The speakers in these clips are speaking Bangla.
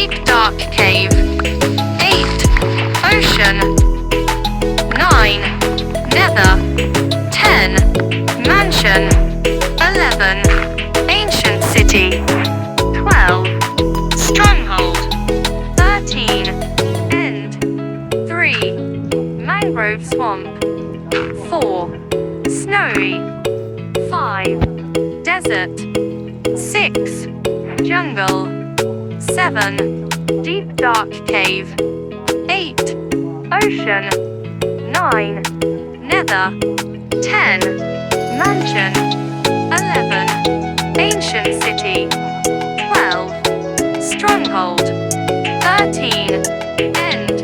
Deep dark cave. 8. Ocean. 9. Nether. 10. Mansion. 11. Ancient city. 12. Stronghold. 13. End. 3. Mangrove swamp. 4. Snowy. 5. Desert. 6. Jungle. 7. Deep dark cave. 8. Ocean. 9. Nether. 10. Mansion. 11. Ancient city. 12. Stronghold. 13. End.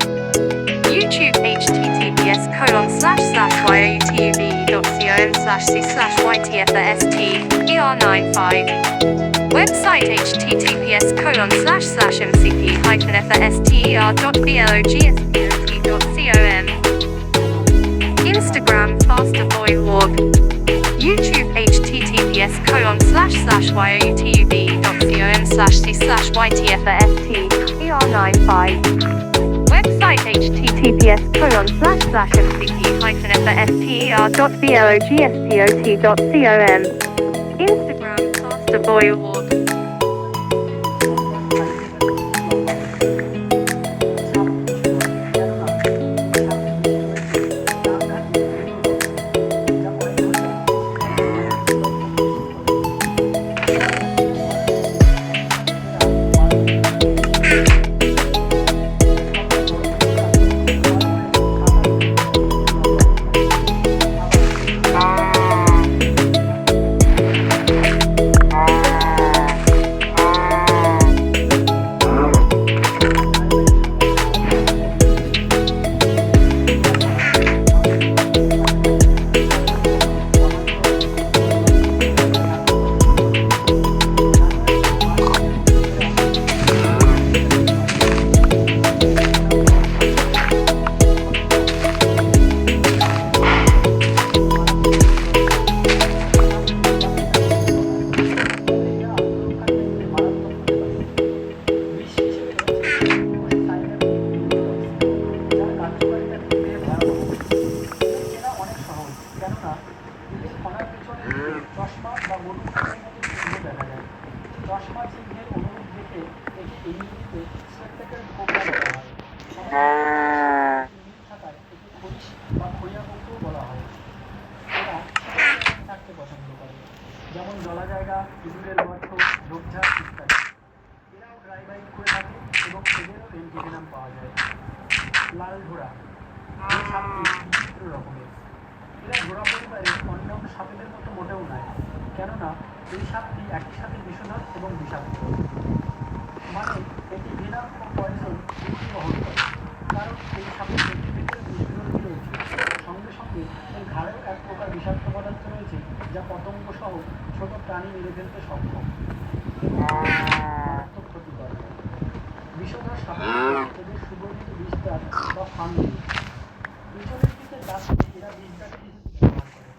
YouTube https://youtube.com/c/ytfast-er95. Website https://mcp-fster.blogspot.com. Instagram fasterboywalk. YouTube https://youtube.com/c/ytfast-er95. Website https://mcp-fster.blogspot.com. Instagram fasterboywalk. যেমন জলা জায়গা, ইঁদুরের গর্ত, ঝোপঝাড় ইত্যাদি। এরাও ড্রাই বাইট করে থাকে এবং এদেরও এন্টিভেনাম পাওয়া যায়। লাল ঘোড়া, এই সাপটি বিচিত্র রকমের। এরা ঘোড়া পরিবারের অন্যান্য সাপেদের মতো মোটেও নয়, কেননা এই সাপটি একই সাথে বিষধর এবং বিষাক্ত। মানে এটি ভেনাম ও পয়জন দুটি বহন করে, কারণ এই সাপের পেটের ভিতরে বিষধর্মী রয়েছে, সঙ্গে সঙ্গে এর ঘাড়েও এক প্রকার বিষাক্ত পদার্থ রয়েছে যা পতঙ্গ সহ ছোট প্রাণী মেরে ফেলতে সক্ষম মারাত্মক ক্ষতিকর। বিষধর সাপের এদের সুগঠিত বিস্তার বা ফান্ডি, পিছনের দিকে দাঁতে এরা বিস্তারকে ব্যবহার করে।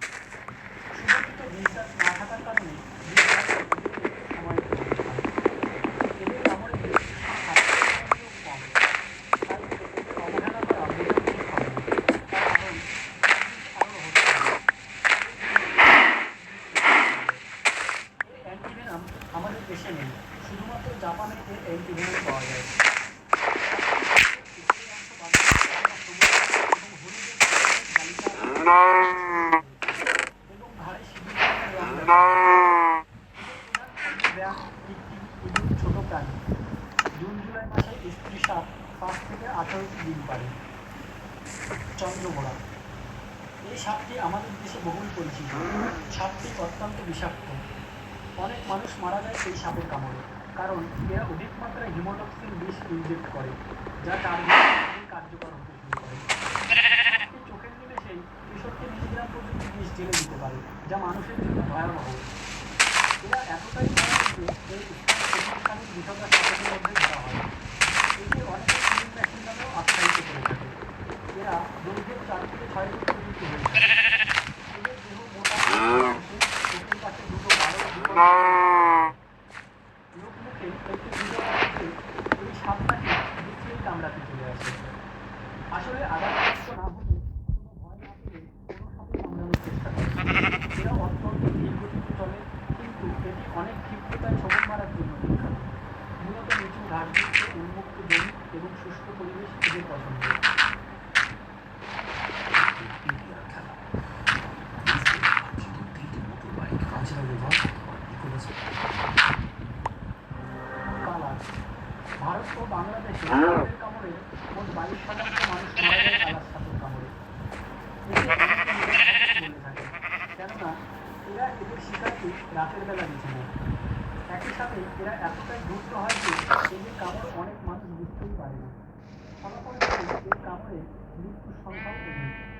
সুগঠিত বিস্তার না থাকার কারণে সময় এদের কামড়ে কম, তাই এদের অবহেলা করা বোঝা উচিত হবে। তার কারণ আরও হতে পারে। অ্যান্টিভেনাম আমাদের দেশে নেই, শুধুমাত্র জাপানে এর অ্যান্টিভেনাম পাওয়া যায়। এবং ঘাড়ে ছোট প্রাণী। জুন জুলাই মাসে স্ত্রী সাপ 5 থেকে 18টি ডিম পারে। চন্দ্রঘোড়া, এই সাপটি আমাদের দেশে বহুল পরিচিত। সাপটি অত্যন্ত বিষাক্ত। অনেক মানুষ মারা যায় এই সাপের কামড়ে, কারণ এরা অধিক মাত্রায় হিমোটক্সিন বিষ ইনজেক্ট করে, যা টার্গেট কার্যকর হতে শুরু করে। সাপটি চোখের নিমেষেই 63 মিলিগ্রাম পর্যন্ত বিষ ঢেলে দিতে পারে, যা মানুষের জন্য ভয়াবহ। এরা এতটাই ভয়াবহ যে এই স্থানীয় বিষধর সাপের মধ্যে ধরা হয়। এদের অনেকে কিলিং মেশিন নামেও আখ্যায়িত করে থাকে। এরা দৈর্ঘ্যের 4 থেকে 6 ফুট পর্যন্ত হয়ে থাকে। এদের দেহ মোটা, চোখের কাছে দুটো বারো লোকমুখে একটি ভিডিও এই সাপ চলে, কিন্তু এটি অনেক ক্ষিপ্রতায় ছবল মারার জন্য বিখ্যাত। মূলত নিচু ঘাসযুক্ত উন্মুক্ত জমি এবং শুষ্ক পরিবেশ এদের পছন্দ। কালার। ভারত ও বাংলাদেশে সাপের কামড়ে মোট 22% মানুষ মারা যায় কালার সাপের কামড়ে। একে অনেকে নিরাপদ বলে থাকে, কেননা এরা এদের শিকারকে রাতের বেলা বেছে নেয়। একই সাথে এরা এতটাই দ্রুত হয় যে এদের কামড় অনেক মানুষ বুঝতেই পারে না। ফলাফল এর কামড়ে মৃত্যুর সংখ্যাও অধিক।